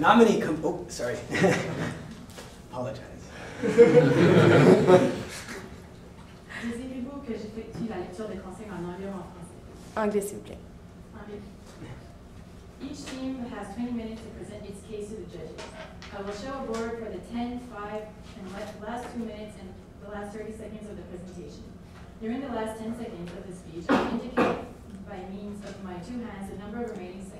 Not many oh, sorry. Apologize. Désirez-vous que j'effectue la lecture des consignes en anglais ou en français? Anglais, s'il vous plaît. Anglais. Each team has 20 minutes to present its case to the judges. I will show a board for the 10, 5, and last 2 minutes and the last 30 seconds of the presentation. During the last 10 seconds of the speech, I will indicate by means of my 2 hands the number of remaining seconds.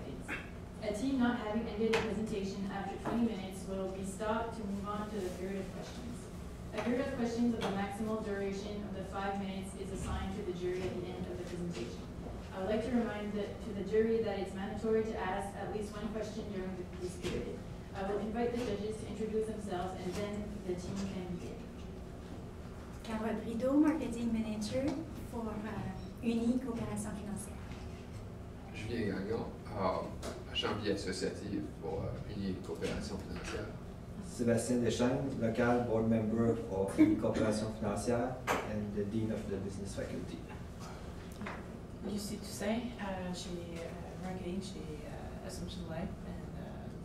A team not having ended the presentation after 20 minutes will be stopped to move on to the period of questions. A period of questions of the maximal duration of the 5 minutes is assigned to the jury at the end of the presentation. I would like to remind to the jury that it's mandatory to ask at least 1 question during this period. I will invite the judges to introduce themselves and then the team can begin. Carole Brideau, Marketing Manager pour Uni Coopération Financière. Julien Gagnon, agent vie associative pour Uni Coopération Financière. Sébastien Deschênes, local board member of Uni Coopération Financière and the Dean of the Business Faculty. Lucie Toussaint, chez Marketing chez Assumption Life and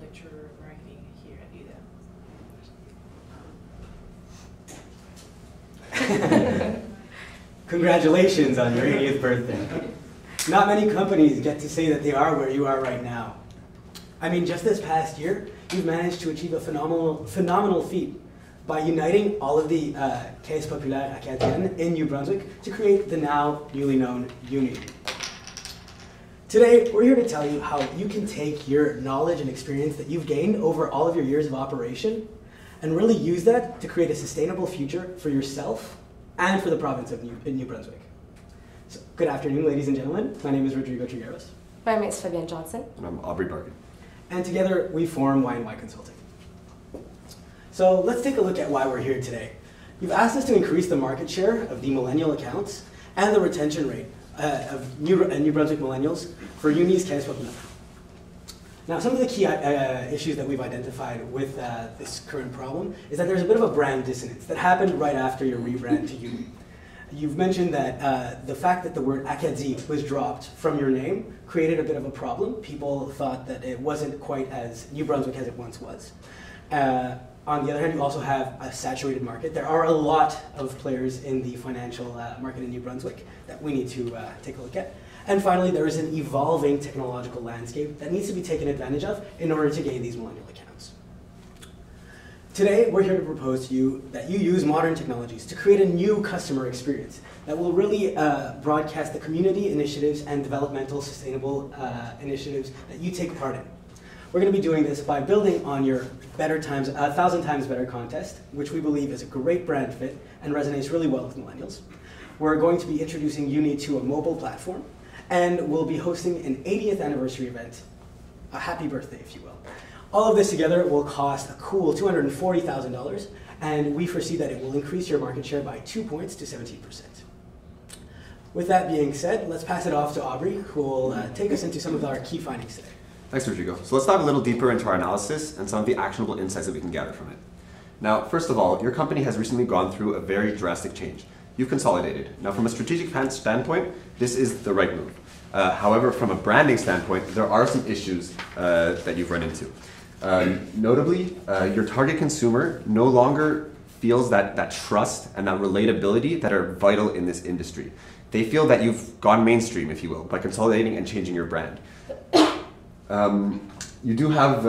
lecturer of Marketing here at UDEM. Congratulations on your 80th birthday. Not many companies get to say that they are where you are right now. I mean, just this past year, you've managed to achieve a phenomenal feat by uniting all of the Caisse Populaire Acadienne in New Brunswick to create the now newly known Uni. Today, we're here to tell you how you can take your knowledge and experience that you've gained over all of your years of operation and really use that to create a sustainable future for yourself and for the province of New Brunswick. So, good afternoon, ladies and gentlemen. My name is Rodrigo Trigueros. My name is Fabienne Johnson. And I'm Aubrey Barkin. And together, we form Y&Y Consulting. So let's take a look at why we're here today. You've asked us to increase the market share of the millennial accounts and the retention rate of New Brunswick millennials for Uni's Caisse Populaire. Now, some of the key issues that we've identified with this current problem is that there's a bit of a brand dissonance that happened right after your rebrand to Uni. You've mentioned that the fact that the word Acadie was dropped from your name created a bit of a problem. People thought that it wasn't quite as New Brunswick as it once was. On the other hand, you also have a saturated market. There are a lot of players in the financial market in New Brunswick that we need to take a look at. And finally, there is an evolving technological landscape that needs to be taken advantage of in order to gain these millennial accounts. Today, we're here to propose to you that you use modern technologies to create a new customer experience that will really broadcast the community initiatives and developmental sustainable initiatives that you take part in. We're going to be doing this by building on your Better Times, 1,000 Times Better contest, which we believe is a great brand fit and resonates really well with millennials. We're going to be introducing Uni to a mobile platform, and we'll be hosting an 80th anniversary event, a happy birthday, if you will. All of this together will cost a cool $240,000, and we foresee that it will increase your market share by 2 points to 17%. With that being said, let's pass it off to Aubrey, who will take us into some of our key findings today. Thanks, Rodrigo. So let's dive a little deeper into our analysis and some of the actionable insights that we can gather from it. Now, first of all, your company has recently gone through a very drastic change. You've consolidated. Now, from a strategic standpoint, this is the right move. However, from a branding standpoint, there are some issues that you've run into. Notably, your target consumer no longer feels that trust and that relatability that are vital in this industry. They feel that you've gone mainstream, if you will, by consolidating and changing your brand. You do have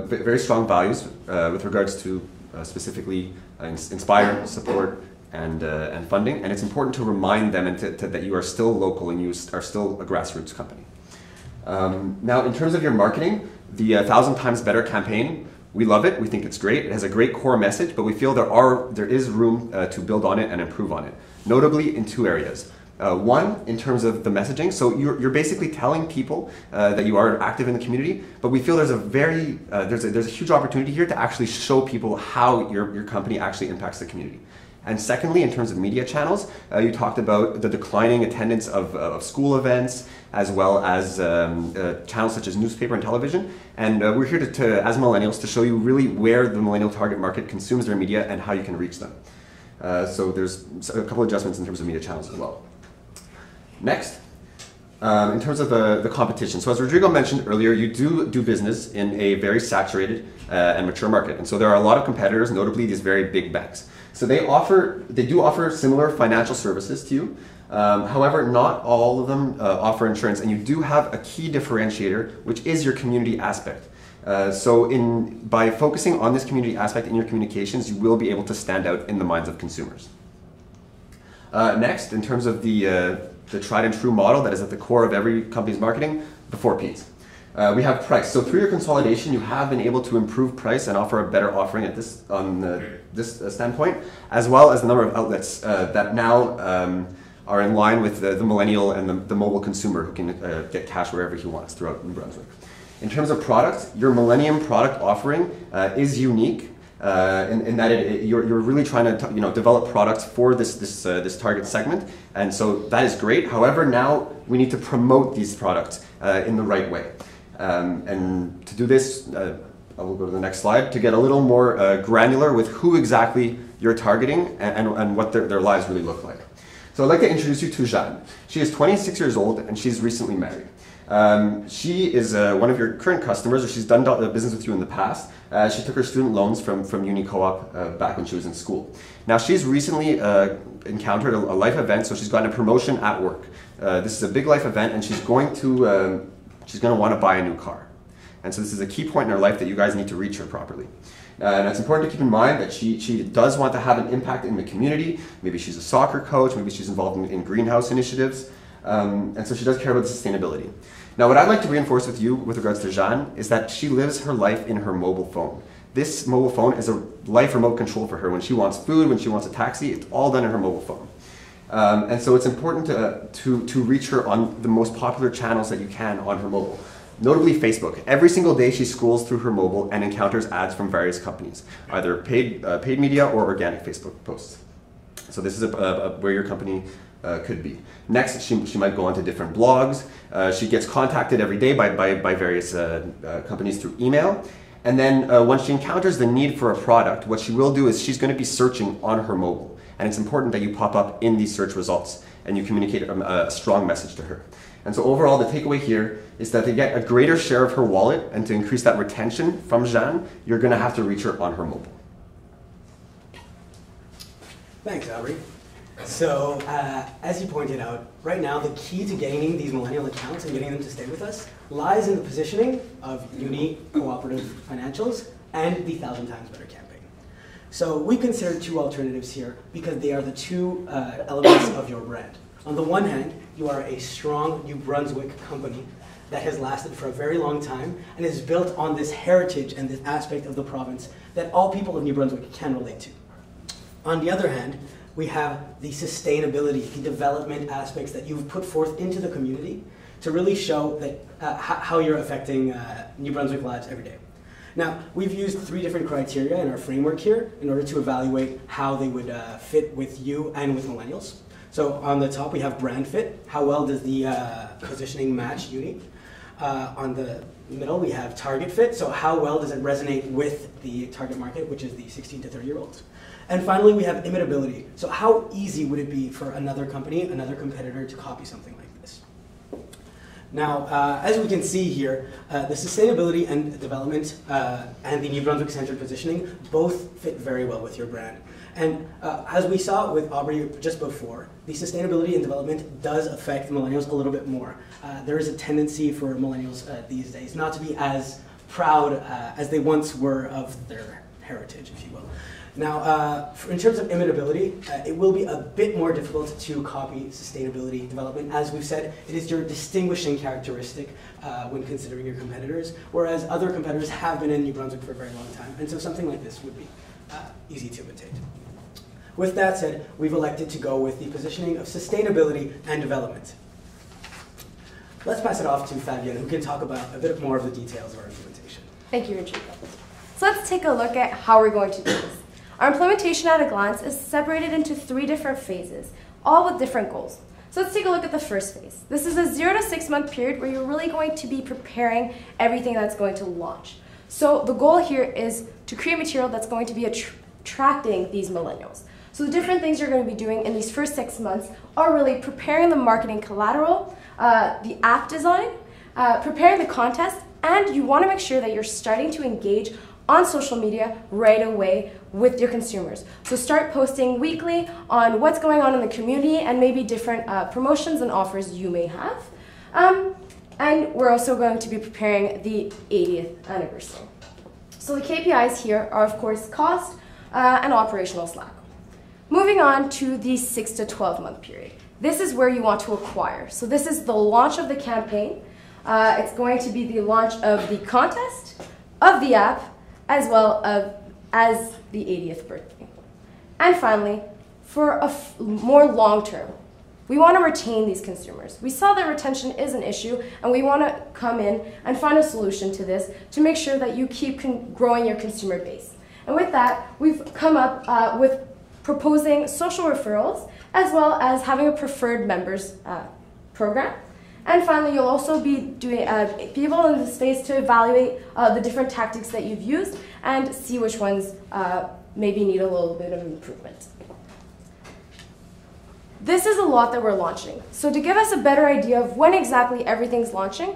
very strong values with regards to specifically inspire, support, and funding, and it's important to remind them that you are still local and you are still a grassroots company. Now, in terms of your marketing, the 1,000 Times Better campaign, we love it. We think it's great. It has a great core message, but we feel there is room to build on it and improve on it, notably in 2 areas. One, in terms of the messaging, so you're basically telling people that you are active in the community, but we feel there's a huge opportunity here to actually show people how your company actually impacts the community. And secondly, in terms of media channels, you talked about the declining attendance of school events, as well as channels such as newspaper and television. And we're here as millennials to show you really where the millennial target market consumes their media and how you can reach them. So there's a couple of adjustments in terms of media channels as well. Next, in terms of the competition. So as Rodrigo mentioned earlier, you do business in a very saturated and mature market. And so there are a lot of competitors, notably these very big banks. So they do offer similar financial services to you. However, not all of them offer insurance, and you do have a key differentiator, which is your community aspect. So by focusing on this community aspect in your communications, you will be able to stand out in the minds of consumers. Next, in terms of the tried and true model that is at the core of every company's marketing, the 4 Ps. We have price. So through your consolidation, you have been able to improve price and offer a better offering at this standpoint, as well as the number of outlets that now are in line with the millennial and the mobile consumer who can get cash wherever he wants throughout New Brunswick. In terms of product, your Millennium product offering is unique in that you're really trying to develop products for this target segment, and so that is great. However, now we need to promote these products in the right way, and to do this, I will go to the next slide to get a little more granular with who exactly you're targeting and what their lives really look like. So I'd like to introduce you to Jeanne. She is 26 years old and she's recently married. She is one of your current customers, or she's done business with you in the past. She took her student loans from Uni Co-op back when she was in school. Now she's recently encountered a life event, so she's gotten a promotion at work. This is a big life event, and she's going to want to buy a new car. And so this is a key point in her life that you guys need to reach her properly. And it's important to keep in mind that she does want to have an impact in the community. Maybe she's a soccer coach, maybe she's involved in greenhouse initiatives. And so she does care about the sustainability. Now what I'd like to reinforce with you with regards to Jeanne is that she lives her life in her mobile phone. This mobile phone is a life remote control for her. When she wants food, when she wants a taxi, it's all done in her mobile phone. And so it's important to reach her on the most popular channels that you can on her mobile. Notably Facebook. Every single day she scrolls through her mobile and encounters ads from various companies, either paid media or organic Facebook posts. So this is where your company could be. Next, she might go onto different blogs. She gets contacted every day by various companies through email. And then when she encounters the need for a product, what she will do is she's going to be searching on her mobile. And it's important that you pop up in these search results and you communicate a strong message to her. And so overall, the takeaway here is that to get a greater share of her wallet and to increase that retention from Jeanne, you're going to have to reach her on her mobile. Thanks, Aubrey. So, as you pointed out, right now the key to gaining these millennial accounts and getting them to stay with us lies in the positioning of Uni Cooperative Financials and the 1,000 Times Better campaign. So we consider 2 alternatives here because they are the 2 elements of your brand. On the one hand, you are a strong New Brunswick company that has lasted for a very long time and is built on this heritage and this aspect of the province that all people of New Brunswick can relate to. On the other hand, we have the sustainability, the development aspects that you've put forth into the community to really show that how you're affecting New Brunswick lives every day. Now, we've used 3 different criteria in our framework here in order to evaluate how they would fit with you and with millennials. So on the top we have brand fit. How well does the positioning match Uni? On the middle we have target fit. So how well does it resonate with the target market, which is the 16 to 30-year-olds? And finally we have imitability. So how easy would it be for another company, another competitor to copy something like this? Now, as we can see here, the sustainability and development and the New Brunswick-centered positioning both fit very well with your brand. And as we saw with Aubrey just before, the sustainability and development does affect millennials a little bit more. There is a tendency for millennials these days not to be as proud as they once were of their heritage, if you will. Now, in terms of imitability, it will be a bit more difficult to copy sustainability development. As we've said, it is your distinguishing characteristic when considering your competitors, whereas other competitors have been in New Brunswick for a very long time, and so something like this would be easy to imitate. With that said, we've elected to go with the positioning of sustainability and development. Let's pass it off to Fabienne, who can talk about a bit more of the details of our implementation. Thank you, Rodrigo. So let's take a look at how we're going to do this. Our implementation at a glance is separated into 3 different phases, all with different goals. So let's take a look at the first phase. This is a 0 to 6 month period where you're really going to be preparing everything that's going to launch. So the goal here is to create material that's going to be attracting these millennials. So the different things you're going to be doing in these first 6 months are really preparing the marketing collateral, the app design, preparing the contest, and you want to make sure that you're starting to engage on social media right away with your consumers. So start posting weekly on what's going on in the community and maybe different promotions and offers you may have. And we're also going to be preparing the 80th anniversary. So the KPIs here are, of course, cost and operational slack. Moving on to the 6 to 12 month period. This is where you want to acquire. So this is the launch of the campaign. It's going to be the launch of the contest, of the app, as well as the 80th birthday. And finally, for a more long term, we want to retain these consumers. We saw that retention is an issue, and we want to come in and find a solution to this to make sure that you keep growing your consumer base. And with that, we've come up with proposing social referrals, as well as having a preferred members program. And finally, you'll also be doing people in the space to evaluate the different tactics that you've used and see which ones maybe need a little bit of improvement. This is a lot that we're launching. So to give us a better idea of when exactly everything's launching,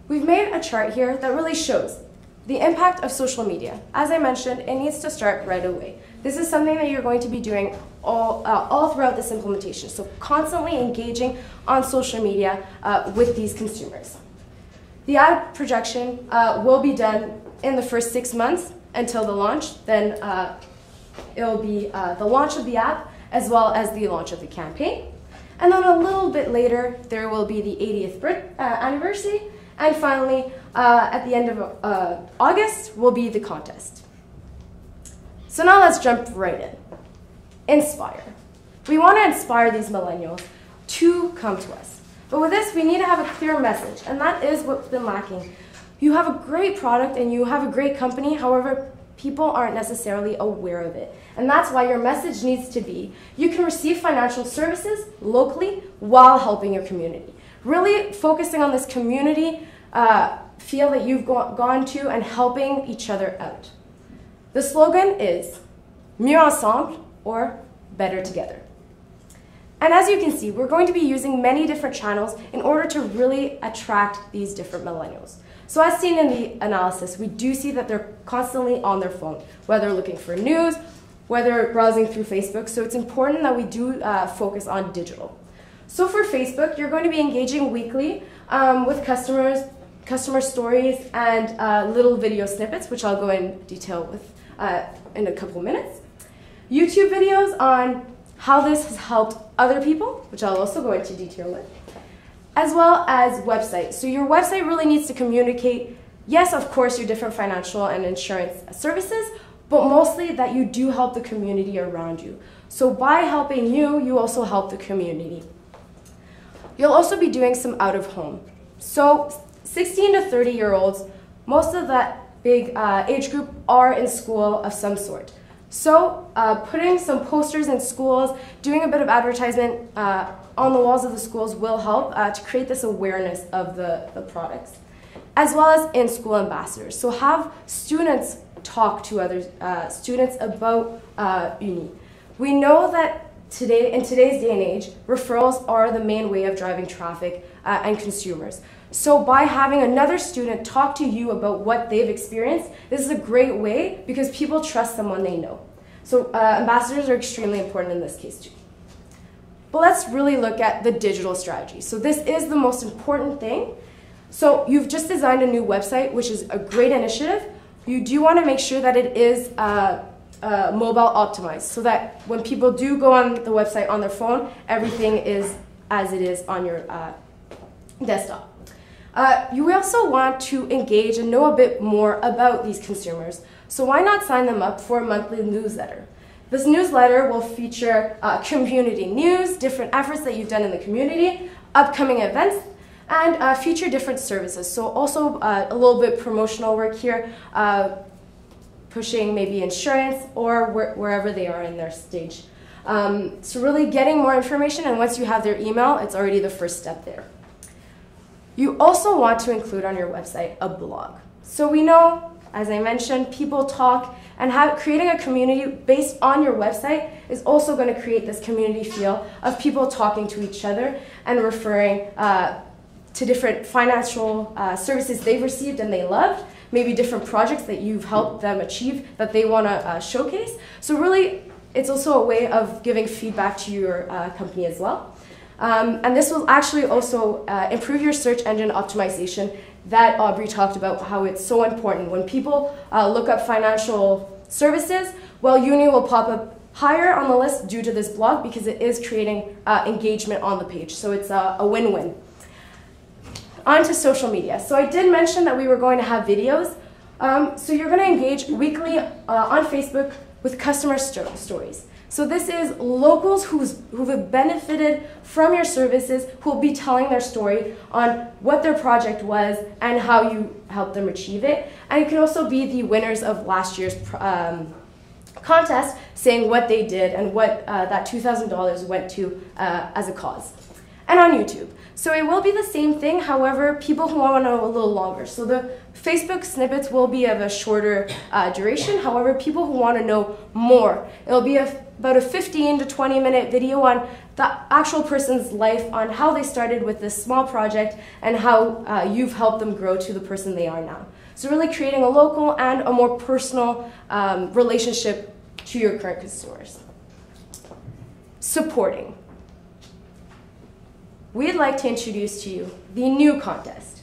we've made a chart here that really shows the impact of social media. As I mentioned, it needs to start right away. This is something that you're going to be doing all throughout this implementation. So constantly engaging on social media with these consumers. The ad projection will be done in the first 6 months until the launch. Then it will be the launch of the app as well as the launch of the campaign. And then a little bit later, there will be the 80th anniversary. And finally, at the end of August, will be the contest. So now let's jump right in. Inspire. We want to inspire these millennials to come to us. But with this, we need to have a clear message, and that is what's been lacking. You have a great product and you have a great company, however, people aren't necessarily aware of it. And that's why your message needs to be, you can receive financial services locally while helping your community. Really focusing on this community feel that you've gone to and helping each other out. The slogan is, mieux ensemble, or better together. And as you can see, we're going to be using many different channels in order to really attract these different millennials. So as seen in the analysis, we do see that they're constantly on their phone, whether looking for news, whether browsing through Facebook. So it's important that we do focus on digital. So for Facebook, you're going to be engaging weekly with customer stories and little video snippets, which I'll go in detail with in a couple minutes. YouTube videos on how this has helped other people, which I'll also go into detail with, as well as websites. So your website really needs to communicate, yes, of course, your different financial and insurance services, but mostly that you do help the community around you. So by helping you, you also help the community. You'll also be doing some out of home. So 16 to 30-year-olds, most of that big age group are in school of some sort. So putting some posters in schools, doing a bit of advertisement on the walls of the schools will help to create this awareness of the products, as well as in-school ambassadors. So have students talk to other students about uni. We know that in today's day and age, referrals are the main way of driving traffic and consumers. So by having another student talk to you about what they've experienced, this is a great way because people trust someone they know. So ambassadors are extremely important in this case too. But let's really look at the digital strategy. So this is the most important thing. So you've just designed a new website, which is a great initiative. You do want to make sure that it is mobile optimized so that when people do go on the website on their phone, everything is as it is on your desktop. You also want to engage and know a bit more about these consumers. So why not sign them up for a monthly newsletter? This newsletter will feature community news, different efforts that you've done in the community, upcoming events, and feature different services. So also a little bit promotional work here, pushing maybe insurance or wherever they are in their stage. So really getting more information, and once you have their email, it's already the first step there. You also want to include on your website a blog. So we know as I mentioned, people talk, and creating a community based on your website is also going to create this community feel of people talking to each other and referring to different financial services they've received and they loved, maybe different projects that you've helped them achieve that they want to showcase. So really, it's also a way of giving feedback to your company as well. And this will actually also improve your search engine optimization that Aubrey talked about, how it's so important. When people look up financial services, well, Uni will pop up higher on the list due to this blog because it is creating engagement on the page. So it's a win-win. On to social media. So I did mention that we were going to have videos. So you're going to engage weekly on Facebook with customer stories. So this is locals who have benefited from your services who will be telling their story on what their project was and how you helped them achieve it. And it can also be the winners of last year's contest saying what they did and what that $2,000 went to as a cause. And on YouTube. So it will be the same thing, however, people who want to know a little longer. So the Facebook snippets will be of a shorter duration, however, people who want to know more, it'll be about a 15 to 20 minute video on the actual person's life, on how they started with this small project and how you've helped them grow to the person they are now. So really creating a local and a more personal relationship to your current consumers. Supporting. We'd like to introduce to you the new contest.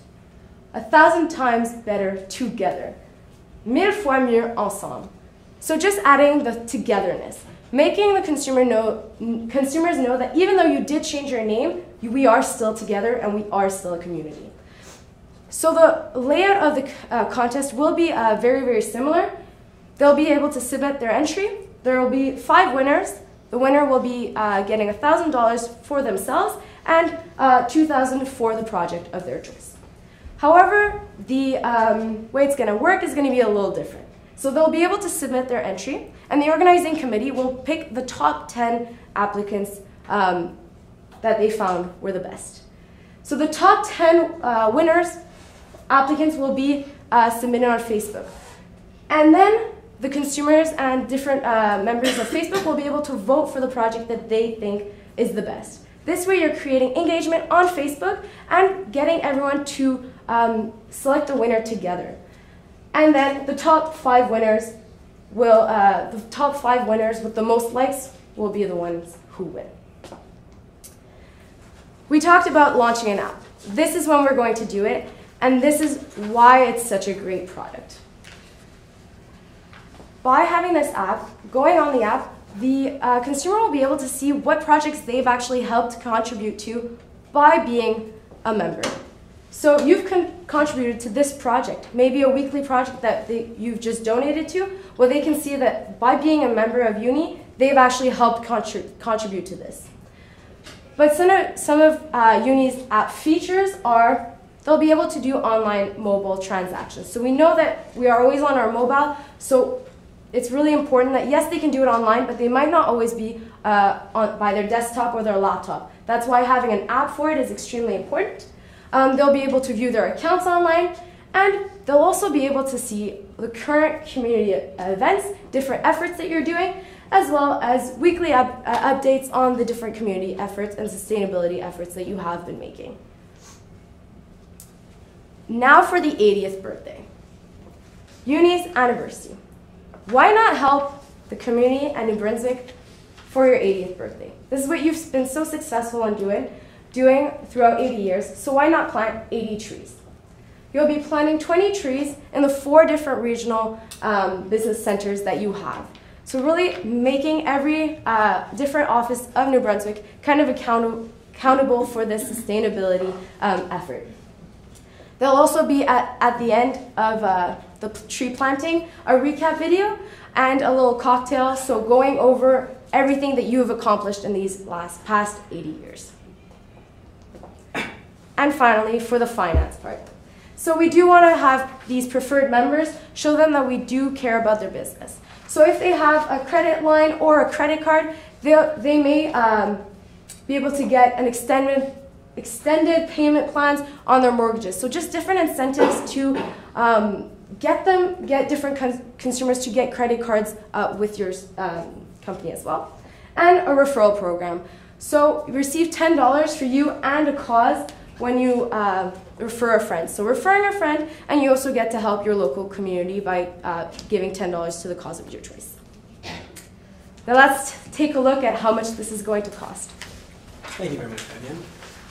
1,000 times better together. 1000 fois mieux ensemble. So just adding the togetherness. Making the consumers know that even though you did change your name, we are still together and we are still a community. So the layout of the contest will be very, very similar. They'll be able to submit their entry. There will be 5 winners. The winner will be getting $1,000 for themselves and $2,000 for the project of their choice. However, the way it's going to work is going to be a little different. So they'll be able to submit their entry, and the organizing committee will pick the top 10 applicants that they found were the best. So the top 10 applicants will be submitted on Facebook. And then the consumers and different members of Facebook will be able to vote for the project that they think is the best. This way you're creating engagement on Facebook and getting everyone to select a winner together. And then the top 5 winners will, the top 5 winners with the most likes will be the ones who win. We talked about launching an app. This is when we're going to do it, and this is why it's such a great product. By having this app, going on the app, the consumer will be able to see what projects they've actually helped contribute to by being a member. So you've contributed to this project, maybe a weekly project that you've just donated to. Well, they can see that by being a member of Uni, they've actually helped contribute to this. But some of Uni's app features are they'll be able to do online mobile transactions. So we know that we are always on our mobile, so it's really important that, yes, they can do it online, but they might not always be by their desktop or their laptop. That's why having an app for it is extremely important. They'll be able to view their accounts online, and they'll also be able to see the current community events, different efforts that you're doing, as well as weekly updates on the different community efforts and sustainability efforts that you have been making. Now for the 80th birthday. Uni's anniversary. Why not help the community and New Brunswick for your 80th birthday? This is what you've been so successful in doing throughout 80 years, so why not plant 80 trees? You'll be planting 20 trees in the 4 different regional business centers that you have. So really making every different office of New Brunswick kind of accountable for this sustainability effort. There'll also be at the end of the tree planting a recap video and a little cocktail, so going over everything that you have accomplished in these past 80 years. And finally, for the finance part. So we do want to have these preferred members show them that we do care about their business. So if they have a credit line or a credit card, they may be able to get an extended payment plans on their mortgages. So just different incentives to get different consumers to get credit cards with your company as well. And a referral program. So you receive $10 for you and a cause when you refer a friend. So referring a friend, and you also get to help your local community by giving $10 to the cause of your choice. Now let's take a look at how much this is going to cost. Thank you very much, Fabienne.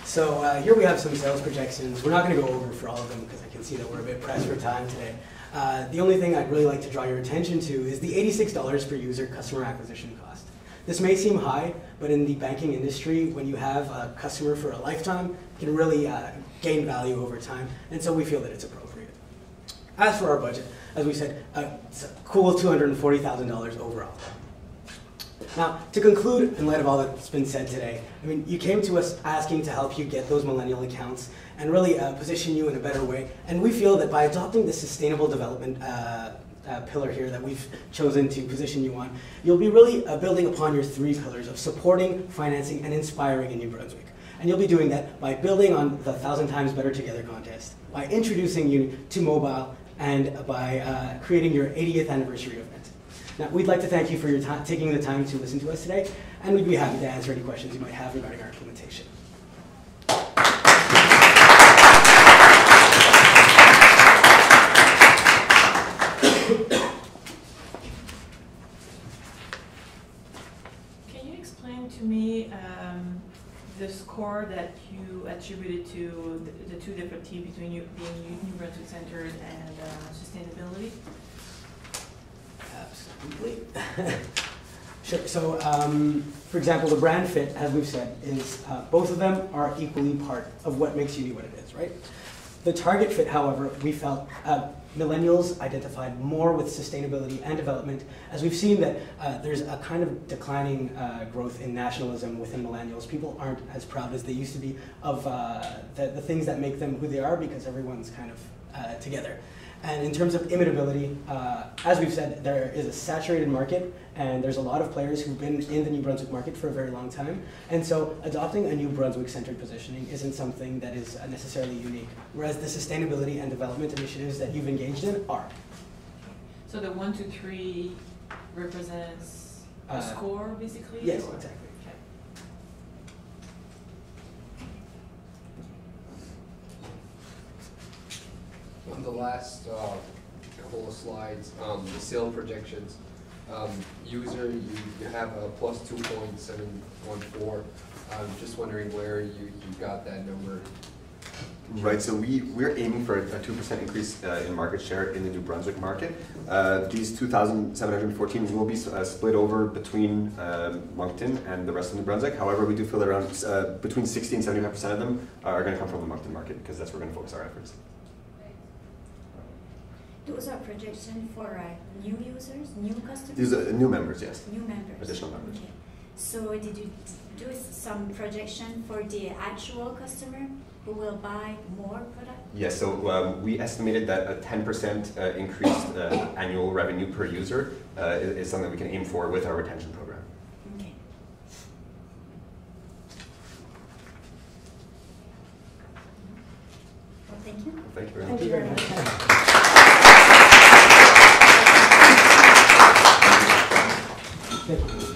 So here we have some sales projections. We're not going to go over for all of them because I can see that we're a bit pressed for time today. The only thing I'd really like to draw your attention to is the $86 per user customer acquisition cost. This may seem high, but in the banking industry, when you have a customer for a lifetime, it can really gain value over time, and so we feel that it's appropriate. As for our budget, as we said, it's a cool $240,000 overall. Now, to conclude, in light of all that's been said today, I mean, you came to us asking to help you get those millennial accounts and really position you in a better way, and we feel that by adopting the sustainable development pillar here that we've chosen to position you on, you'll be really building upon your 3 pillars of supporting, financing, and inspiring in New Brunswick. And you'll be doing that by building on the 1,000 Times Better Together contest, by introducing you to mobile, and by creating your 80th anniversary event. Now, we'd like to thank you for your taking the time to listen to us today, and we'd be happy to answer any questions you might have regarding our implementation. Can you explain to me the score that you attributed to the 2 different teams between you being New Brunswick centered and sustainability? Absolutely. Sure. So, for example, the brand fit, as we've said, is both of them are equally part of what makes Uni what it is, right? The target fit, however, we felt millennials identified more with sustainability and development, as we've seen that there's a kind of declining growth in nationalism within millennials. People aren't as proud as they used to be of the things that make them who they are, because everyone's kind of together. And in terms of imitability, as we've said, there is a saturated market, and there's a lot of players who've been in the New Brunswick market for a very long time. And so adopting a New Brunswick-centered positioning isn't something that is necessarily unique, whereas the sustainability and development initiatives that you've engaged in are. So the 1 to 3 represents a score, basically? Yes, or? exactly. On the last couple of slides, the sales projections, user, you have a plus 2.714. I'm just wondering where you got that number. Right, so we're aiming for a 2% increase in market share in the New Brunswick market. These 2,714 will be split over between Moncton and the rest of New Brunswick. However, we do feel that around between 60 and 75% of them are going to come from the Moncton market, because that's where we're going to focus our efforts. Those are projections for new users, new customers? These are new members, yes. New members. Additional members. Okay. So did you do some projection for the actual customer who will buy more product? Yes, so we estimated that a 10% increased annual revenue per user is something we can aim for with our retention program. Okay. Well, thank you. Thank you very much. Thank you very much. Thank you.